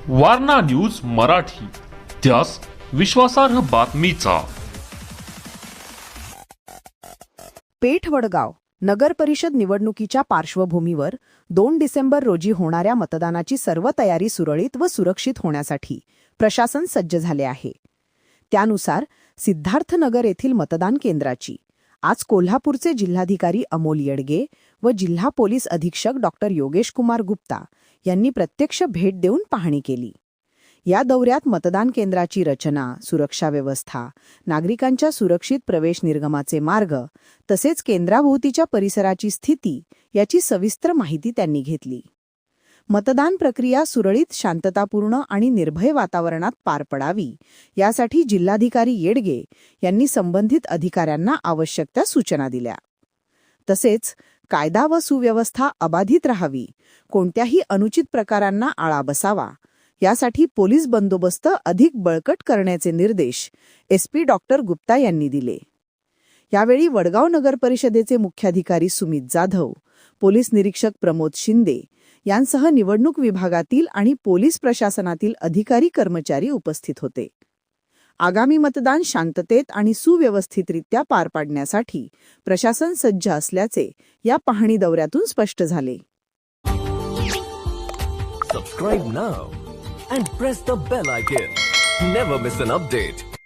Warna news Marathi, त्यास विश्वासार्ह बातमीचा. पेठ वडगाव नगर परिषद निवडणुकीच्या पार्श्वभूमीवर 2 डिसेंबर रोजी होणाऱ्या मतदानाची सर्व तयारी सुरळीत व सुरक्षित होण्यासाठी प्रशासन सज्ज झाले आहे. त्यानुसार सिद्धार्थनगर येथील मतदान केंद्राची आज कोल्हापूरचे जिल्हाधिकारी अमोल येडगे व जिल्हा पोलीस अधीक्षक डॉ. योगेश कुमार गुप्ता यांनी प्रत्यक्ष भेट देऊन पाहणी केली. या दौऱ्यात मतदान केंद्राची रचना, सुरक्षा व्यवस्था, नागरिकांच्या सुरक्षित प्रवेश निर्गमाचे मार्ग तसेच केंद्राभोवतीच्या परिसराची स्थिती याची सविस्तर माहिती त्यांनी घेतली. मतदान प्रक्रिया सुरळीत, शांततापूर्ण आणि निर्भय वातावरणात पार पडावी यासाठी जिल्हाधिकारी येडगे यांनी संबंधित अधिकाऱ्यांना आवश्यक त्या सूचना दिल्या. तसेच कायदा व सुव्यवस्था अबाधित राहावी, कोणत्याही अनुचित प्रकारांना आळा बसावा यासाठी पोलीस बंदोबस्त अधिक बळकट करण्याचे निर्देश SP डॉ. गुप्ता यांनी दिले. यावेळी वडगाव नगर परिषदेचे मुख्याधिकारी सुमित जाधव, पोलीस निरीक्षक प्रमोद शिंदे यांसह निवडणूक विभागातील आणि पोलीस प्रशासनातील अधिकारी कर्मचारी उपस्थित होते. आगामी मतदान शांततेत आणि सुव्यवस्थितरित्या पार पाडण्यासाठी प्रशासन सज्ज असल्याचे या पाहणी दौऱ्यातून स्पष्ट झाले. Subscribe now and press the bell icon. Never miss an update.